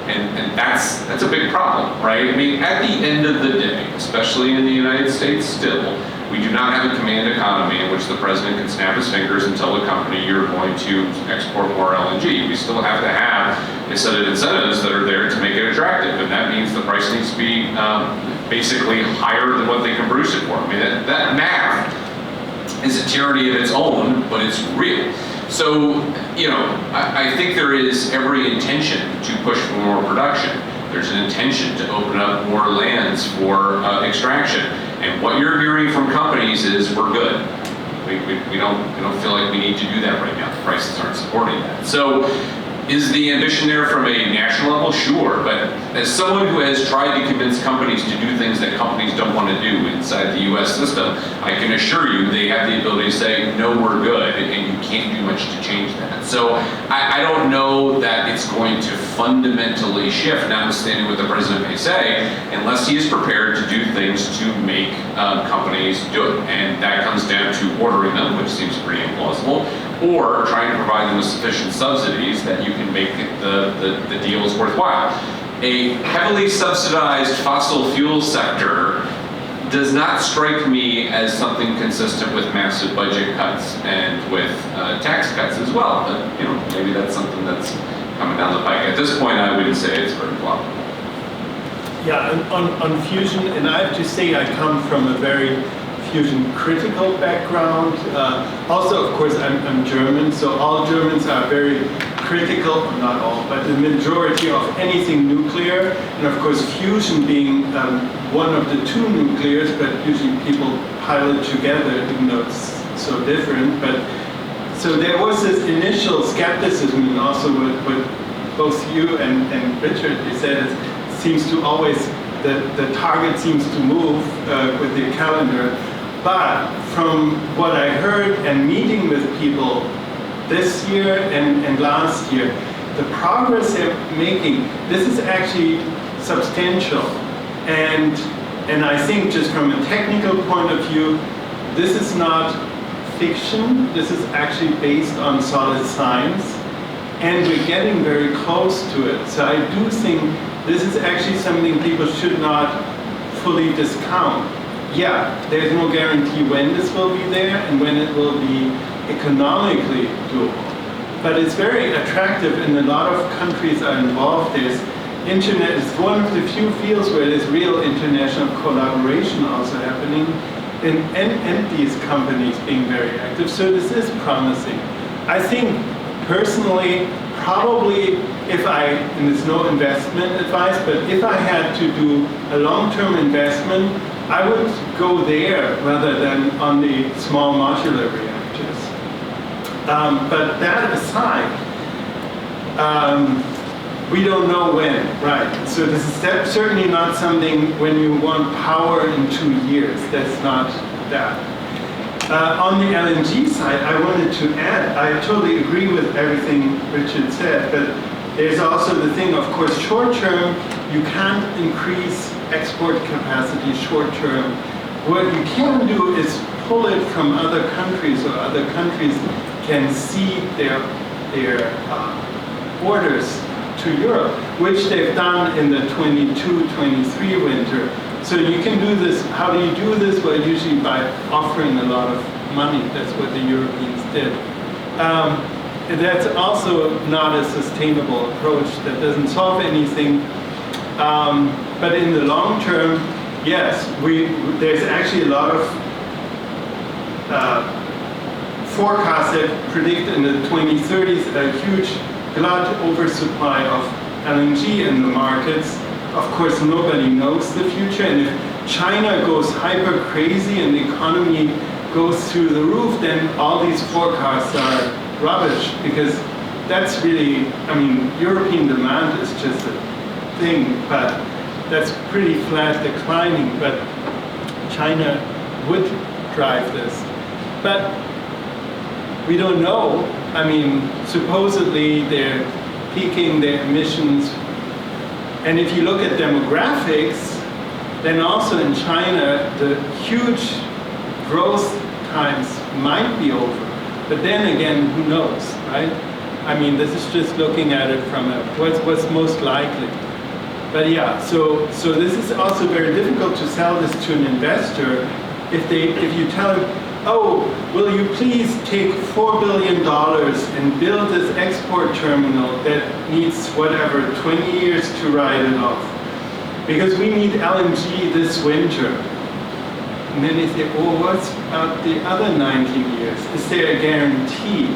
there. And that's a big problem, right? I mean, at the end of the day, especially in the United States still, We do not have a command economy in which the president can snap his fingers and tell a company you're going to export more LNG. We still have to have a set of incentives that are there to make it attractive, and that means the price needs to be basically higher than what they can produce it for. I mean, that math is a tyranny of its own, but it's real. So, you know, I think there is every intention to push for more production. There's an intention to open up more lands for extraction. And what you're hearing from companies is we're good. We don't feel like we need to do that right now. The prices aren't supporting that. So is the ambition there from a national level? Sure. But as someone who has tried to convince companies to do things that companies don't want to do inside the US system, I can assure you they have the ability to say, no, we're good, and you can't do much to change that. So I don't know that it's going to fundamentally shift, notwithstanding what the president may say, unless he is prepared to do things to make companies do it. And that comes down to ordering them, which seems pretty implausible, or trying to provide them with sufficient subsidies that you can make the deals worthwhile. A heavily subsidized fossil fuel sector does not strike me as something consistent with massive budget cuts and with tax cuts as well. But you know, maybe that's something that's coming down the pike. At this point, I wouldn't say it's very plausible. Yeah, on fusion, and I have to say I come from a very fusion critical background. Also, of course, I'm German, so all Germans are very critical, not all, but the majority of anything nuclear, and of course fusion being one of the two nuclears, but usually people pile it together, even though it's so different. But so there was this initial skepticism, and also what both you and Richard, you said, it seems to always, the target seems to move with the calendar. But from what I heard and meeting with people this year and last year, the progress they're making, this is actually substantial. And I think just from a technical point of view, this is not fiction, this is actually based on solid science, and we're getting very close to it. So I do think this is actually something people should not fully discount. Yeah, there's no guarantee when this will be there and when it will be economically doable. But it's very attractive, and a lot of countries are involved. There's internet is one of the few fields where there's real international collaboration also happening, and these companies being very active. So this is promising. I think personally, probably if and it's no investment advice, but if I had to do a long-term investment, I would go there rather than on the small modular reactors. But that aside, we don't know when, right? So this is certainly not something when you want power in 2 years. That's not that. On the LNG side, I wanted to add, I totally agree with everything Richard said, but there's also the thing, of course, short term, you can't increase export capacity short term. What you can do is pull it from other countries, or other countries can cede their orders to Europe, which they've done in the 22-23 winter. So you can do this. How do you do this? Well, usually by offering a lot of money. That's what the Europeans did. That's also not a sustainable approach. That doesn't solve anything. But in the long term, yes, there's actually a lot of forecasts that predict in the 2030s a huge glut oversupply of LNG in the markets. Of course, nobody knows the future, and if China goes hyper crazy and the economy goes through the roof, then all these forecasts are rubbish, because that's really, I mean, European demand is just a thing, but that's pretty flat declining, but China would drive this. But we don't know. I mean, supposedly they're peaking their emissions. And if you look at demographics, then also in China, the huge growth times might be over. But then again, who knows, right? I mean, this is just looking at it from what's most likely. But yeah, so this is also very difficult to sell this to an investor. if you tell him, oh, will you please take $4 billion and build this export terminal that needs whatever, 20 years to write it off, because we need LNG this winter. And then they say, well, what's about the other 19 years? Is there a guarantee?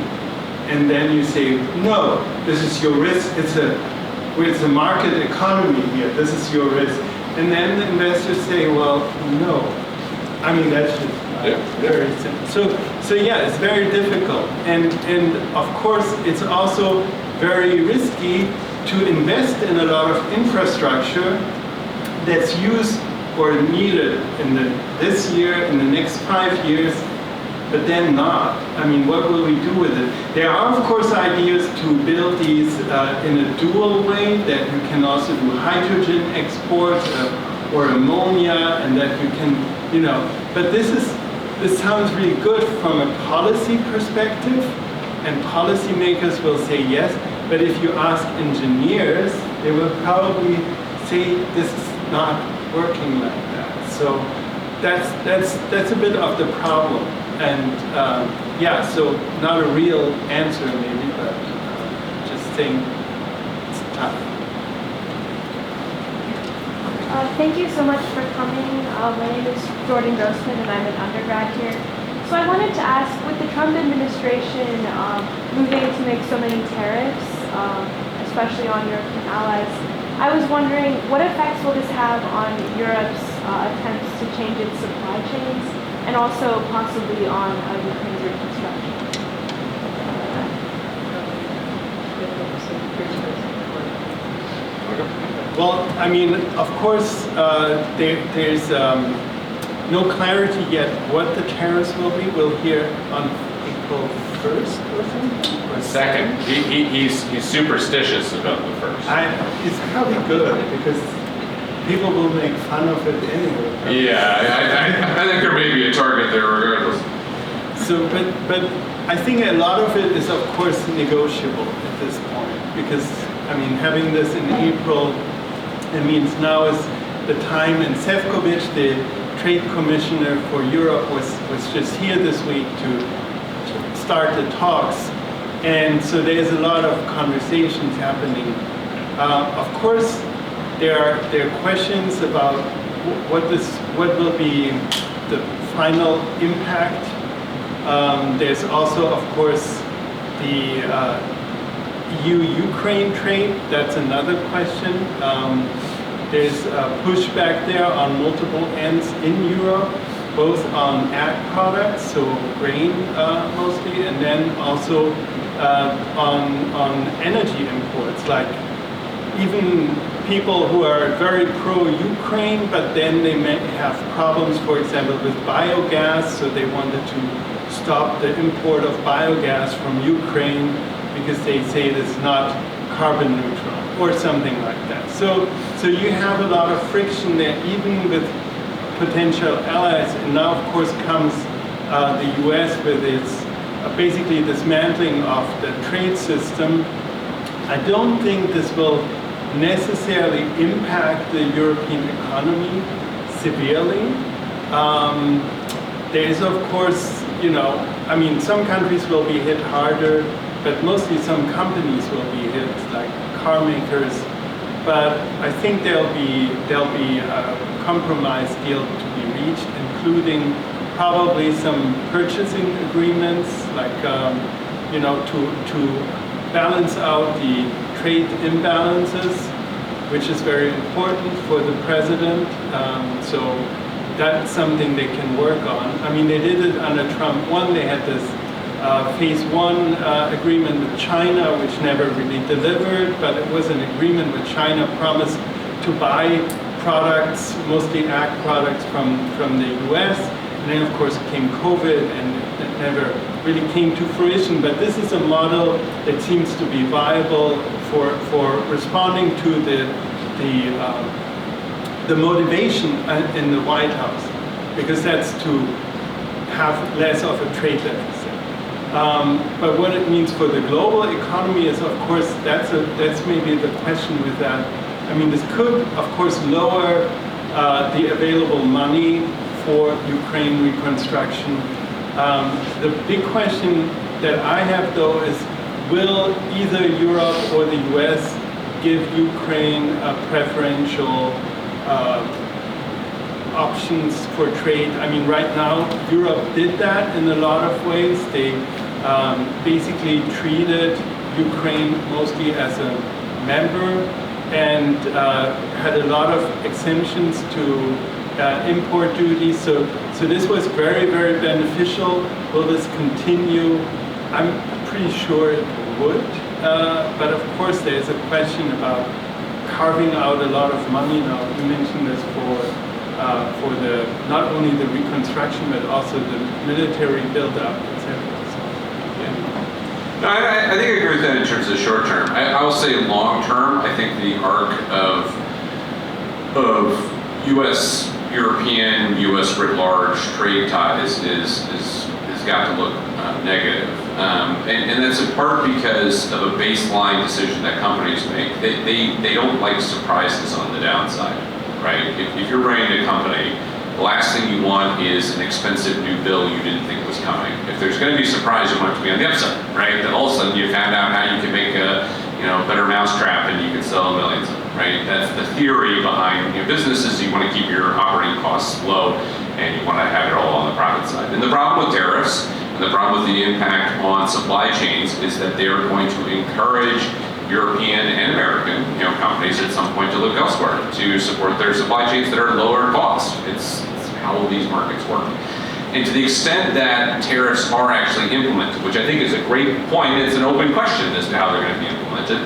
And then you say, no, this is your risk. It's a market economy here. This is your risk. And then the investors say, well, no. I mean, that's just very simple. So yeah, it's very difficult. And of course, it's also very risky to invest in a lot of infrastructure that's used or needed in this year, in the next 5 years, but then not. I mean, what will we do with it? There are, of course, ideas to build these in a dual way, that you can also do hydrogen export or ammonia, and that you can, but this sounds really good from a policy perspective, and policymakers will say yes, but if you ask engineers, they will probably say this is not working like that. So that's a bit of the problem. And yeah, so not a real answer maybe, but just saying it's tough. Thank you so much for coming. My name is Jordan Grossman and I'm an undergrad here. So I wanted to ask, with the Trump administration moving to make so many tariffs, especially on European allies, I was wondering, what effects will this have on Europe's attempts to change its supply chains, and also possibly on Ukraine's reconstruction? Well, I mean, of course, there's no clarity yet what the tariffs will be. We'll hear on April 1st or something? Or Second. He's superstitious about the first. It's probably good, because people will make fun of it anyway. Yeah, I think there may be a target there regardless. So, but I think a lot of it is, of course, negotiable at this point, because, I mean, having this in April, it means now is the time, and Šefčovič, the trade commissioner for Europe, was just here this week to start the talks, and so there's a lot of conversations happening. Of course, there are questions about what will be the final impact. There's also, of course, the EU-Ukraine trade. That's another question. There's pushback there on multiple ends in Europe, both on ag products, so grain mostly, and then also on energy imports, like even people who are very pro-Ukraine, but then they may have problems, for example, with biogas, so they wanted to stop the import of biogas from Ukraine because they say it's not carbon neutral or something like that. So you have a lot of friction there, even with potential allies. And now, of course, comes the US with its basically dismantling of the trade system. I don't think this will necessarily impact the European economy severely. There is, of course, I mean, some countries will be hit harder, but mostly some companies will be hit, like car makers. But I think there'll be a compromise deal to be reached, including probably some purchasing agreements, like to balance out the trade imbalances, which is very important for the president. So that's something they can work on. I mean, they did it under Trump 1. They had this phase 1 agreement with China, which never really delivered, but it was an agreement with China, promised to buy products, mostly ag products from the US. And then, of course, came COVID, and it never really came to fruition. But this is a model that seems to be viable for responding to the motivation in the White House, because that's to have less of a trade deficit. But what it means for the global economy is, of course, that's maybe the question with that. I mean, this could, of course, lower the available money for Ukraine reconstruction. The big question that I have though is, will either Europe or the US give Ukraine preferential options for trade? I mean, right now, Europe did that in a lot of ways. They basically treated Ukraine mostly as a member and had a lot of exemptions to import duties. So this was very, very beneficial. Will this continue? I'm pretty sure it would. But of course, there's a question about carving out a lot of money now. You mentioned this for the not only the reconstruction but also the military build-up, etc. So, yeah. No, I think I agree with that in terms of short term. I will say long term, I think the arc of U.S. European, U.S. writ large trade ties is got to look negative. And that's in part because of a baseline decision that companies make. They don't like surprises on the downside, right? If you're running a company, the last thing you want is an expensive new bill you didn't think was coming. If there's going to be a surprise, you want it to be on the upside, right? That all of a sudden you found out how you can make a better mousetrap and you can sell millions of them, right? That's the theory behind businesses. You want to keep your operating costs low and you want to have it all on the profit side. And the problem with tariffs and the problem with the impact on supply chains is that they are going to encourage European and American companies at some point to look elsewhere to support their supply chains that are lower cost. It's how these markets work. And to the extent that tariffs are actually implemented, which I think is a great point, it's an open question as to how they're going to be implemented.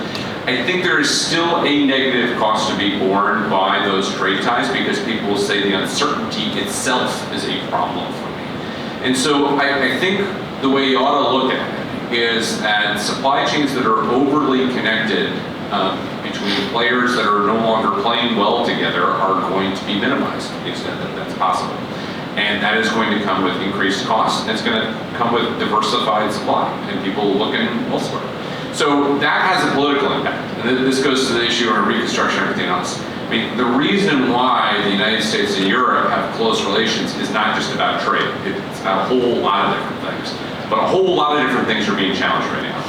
I think there is still a negative cost to be borne by those trade ties because people will say the uncertainty itself is a problem for me. And so I think the way you ought to look at it is that supply chains that are overly connected between players that are no longer playing well together are going to be minimized to the extent that that's possible. And that is going to come with increased costs, and it's going to come with diversified supply and people looking elsewhere. So that has a political impact. And this goes to the issue of reconstruction and everything else. I mean, the reason why the United States and Europe have close relations is not just about trade. It's about a whole lot of different things. But a whole lot of different things are being challenged right now.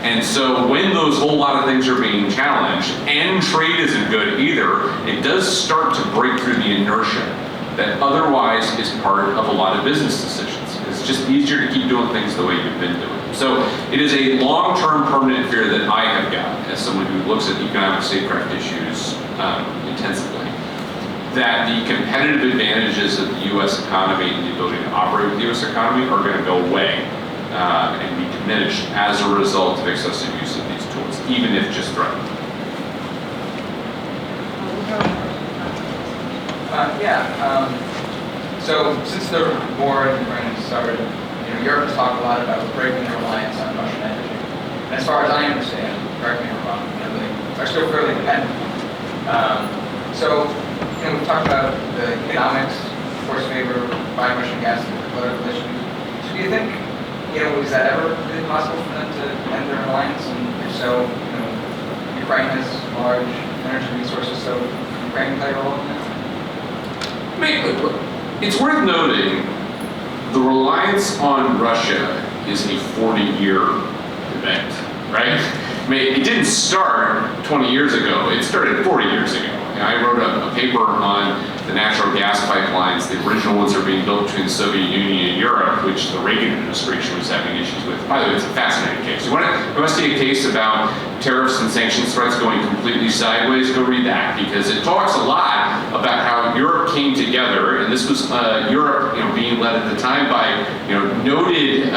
And so when those whole lot of things are being challenged, and trade isn't good either, it does start to break through the inertia that otherwise is part of a lot of business decisions. It's just easier to keep doing things the way you've been doing. So it is a long-term permanent fear that I have got as someone who looks at economic statecraft issues intensively, that the competitive advantages of the U.S. economy and the ability to operate with the U.S. economy are going to go away and be diminished as a result of excessive use of these tools, even if just threatened. So since the war in Ukraine started, Europe has talked a lot about breaking their reliance on Russian energy. And as far as I understand, correct me if I'm wrong, they are still fairly dependent. We've talked about the economics, of course, favor buying Russian gas and political issues. So do you think, is that ever really possible for them to end their reliance? And if so, Ukraine has large energy resources, so Ukraine can play a role in that? It's worth noting the reliance on Russia is a 40-year event, right? It didn't start 20 years ago, it started 40 years ago. I wrote a paper on the natural gas pipelines. The original ones are being built between the Soviet Union and Europe, which the Reagan administration was having issues with. By the way, it's a fascinating case. You want to see a case about tariffs and sanctions threats going completely sideways? Go read that, because it talks a lot about how Europe came together, and this was Europe, being led at the time by noted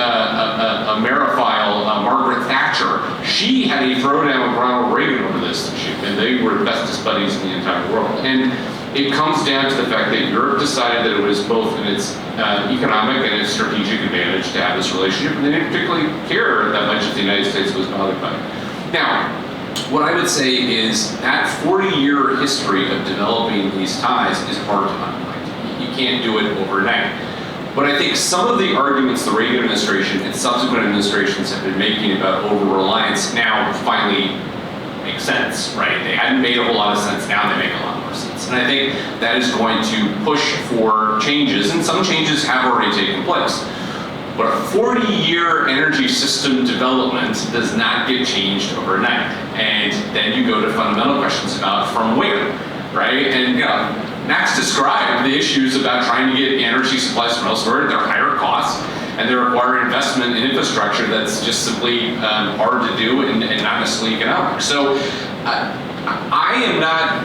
Ameriphile Margaret Thatcher. She had a throwdown with Ronald Reagan over this issue, and they were the bestest buddies in the entire world. And it comes down to the fact that Europe decided that it was both in its economic and its strategic advantage to have this relationship, and they didn't particularly care that much if the United States was bothered by it. Now, what I would say is that 40-year history of developing these ties is hard to unwind. You can't do it overnight. But I think some of the arguments the Reagan administration and subsequent administrations have been making about over-reliance now finally make sense, right? They hadn't made a whole lot of sense, now they make a lot more sense. And I think that is going to push for changes, and some changes have already taken place. But a 40-year energy system development does not get changed overnight. And then you go to fundamental questions about from where, right? And Max described the issues about trying to get energy supplies from elsewhere. They're higher costs, and they require investment in infrastructure that's just simply hard to do and not necessarily economic. So I'm not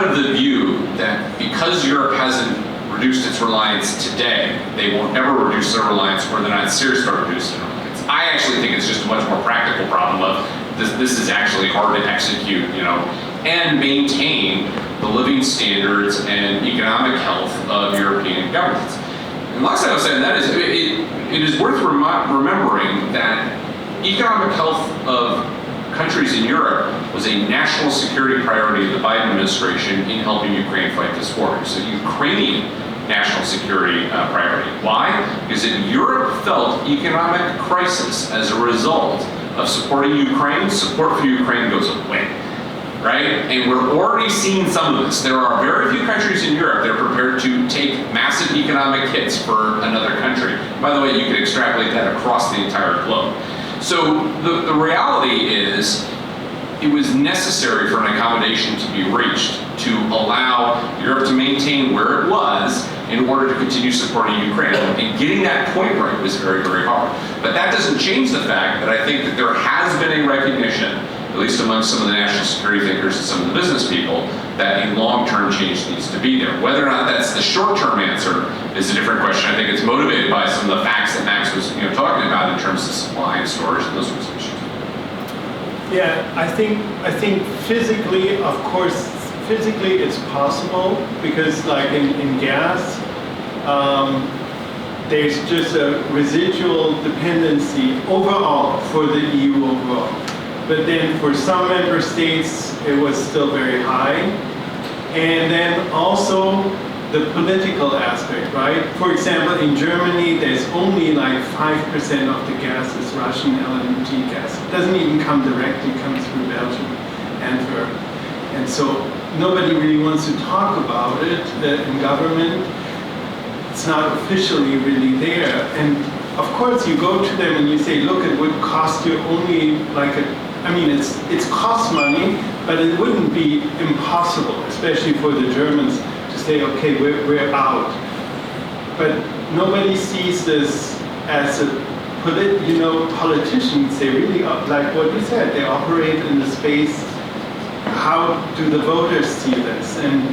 of the view that because Europe hasn't reduced its reliance today, they won't ever reduce their reliance, or they're not serious about reducing their reliance. I actually think it's just a much more practical problem of this is actually hard to execute, and maintain the living standards and economic health of European governments. And last thing I was saying that is, it is worth remembering that economic health of countries in Europe was a national security priority of the Biden administration in helping Ukraine fight this war. It's a Ukrainian national security priority. Why? Because Europe felt economic crisis as a result of supporting Ukraine. Support for Ukraine goes away, right? And we're already seeing some of this. There are very few countries in Europe that are prepared to take massive economic hits for another country. By the way, you can extrapolate that across the entire globe. So the reality is, it was necessary for an accommodation to be reached to allow Europe to maintain where it was in order to continue supporting Ukraine. And getting that point right was very, very hard. But that doesn't change the fact that I think that there has been a recognition, at least among some of the national security thinkers and some of the business people, that a long-term change needs to be there. Whether or not that's the short-term answer is a different question. I think it's motivated by some of the facts that Max was talking about in terms of supply and storage and those sorts of issues. Yeah, I think physically, of course, physically it's possible, because like in gas, there's just a residual dependency overall for the EU overall. But then for some member states, it was still very high. And then also the political aspect, right? For example, in Germany, there's only like 5% of the gas is Russian LNG gas. It doesn't even come directly, it comes through Belgium, Antwerp. And so nobody really wants to talk about it in government. It's not officially really there. And of course, you go to them and you say, look, it would cost you only like it's cost money, but it wouldn't be impossible, especially for the Germans, to say, okay, we're out. But nobody sees this as a politicians. They really, like what you said, they operate in the space. How do the voters see this? And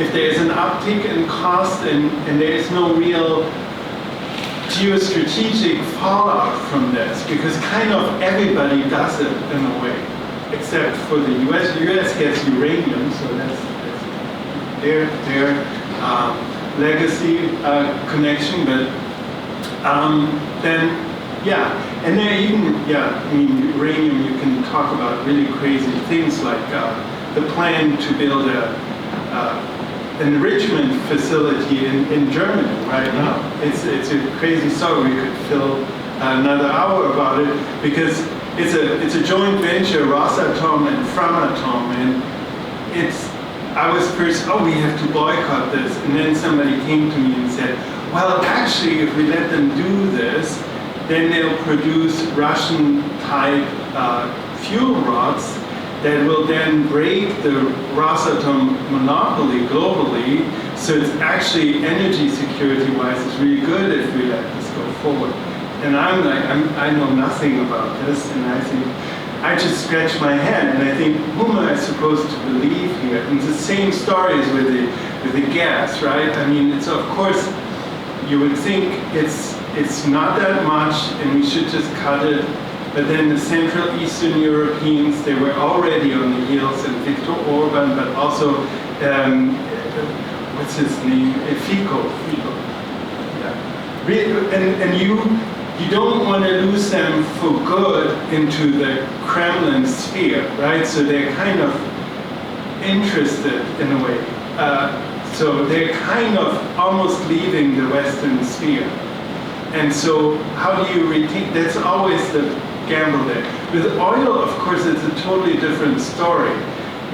if there's an uptick in cost and there is no real geostrategic fallout from this, because kind of everybody does it in a way, except for the US. The US gets uranium, so that's their legacy connection. But then, yeah, and then even, uranium, you can talk about really crazy things like the plan to build enrichment facility in Germany right now. It's a crazy story. We could fill another hour about it, because it's a joint venture, Rosatom and Framatome, and I was first, we have to boycott this, and then somebody came to me and said, well, actually, if we let them do this, then they'll produce Russian type fuel rods that will then break the Rosatom monopoly globally. So it's actually, energy security-wise, it's really good if we let this go forward. And I'm like, I know nothing about this, and I think, I just scratch my head, and I think, whom am I supposed to believe here? And the same stories with the gas, right? I mean, it's, of course, you would think it's not that much, and we should just cut it. But then the Central Eastern Europeans, they were already on the heels, and Viktor Orban, but also, what's his name? Fico. Yeah. And you don't want to lose them for good into the Kremlin sphere, right? So they're kind of interested in a way. So they're kind of almost leaving the Western sphere. And so how do you retain? That's always the gamble there. With oil, of course, it's a totally different story.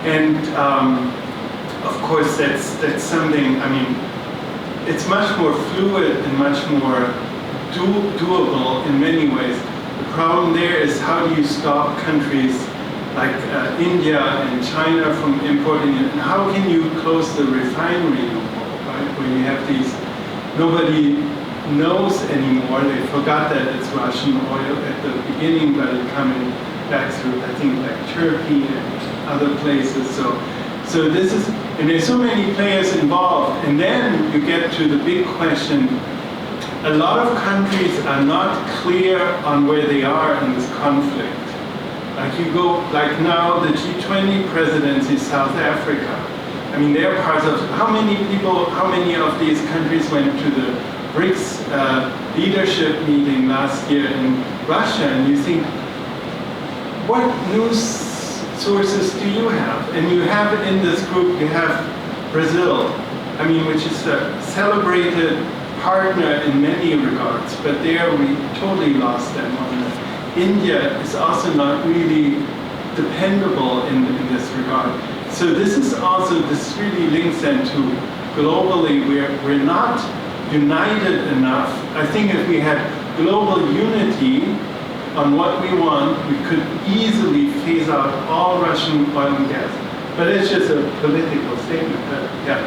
And of course, that's something, I mean, it's much more fluid and much more doable in many ways. The problem there is how do you stop countries like India and China from importing it? And how can you close the refinery loophole, right? When you have these, nobody knows anymore. They forgot that it's Russian oil at the beginning, but it's coming back through, I think, like Turkey and other places. So this is, and there's so many players involved. And then you get to the big question. A lot of countries are not clear on where they are in this conflict. Like you go, like now the G20 presidency, South Africa. I mean, they're parts of, how many of these countries went to the BRICS leadership meeting last year in Russia? And you think, what news sources do you have? And you have in this group, you have Brazil, I mean, which is a celebrated partner in many regards, but there we totally lost them on that. India is also not really dependable in this regard. So this is also, this really links then to globally, we're not united enough. I think if we had global unity on what we want, we could easily phase out all Russian oil and gas. But it's just a political statement, but yeah.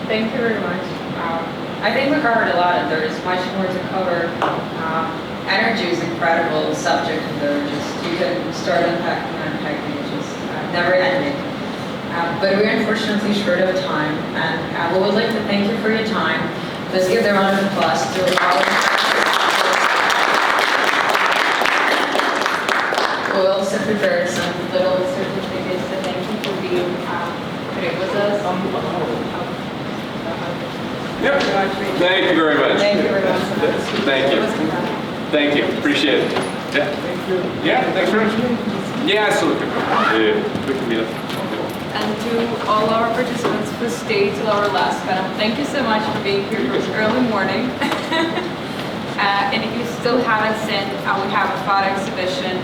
Thank you very much. I think we covered a lot, and there is much more to cover. Energy is an incredible subject, and there you can start unpacking and unpacking, it's just never ending. But we're unfortunately short of time, and we would like to thank you for your time. Let's give a round of applause to all. We also prepared some little certificates to thank you for being today with us. Yep. Thank you very much. Thank you very much. Thank you. Thank you. Appreciate it. Yeah. Thank you. Yeah. Thanks very much. Yeah, absolutely. Yeah. Good to meet us. And to all our participants who stayed till our last panel, thank you so much for being here this early morning. And if you still haven't seen, we have a photo exhibition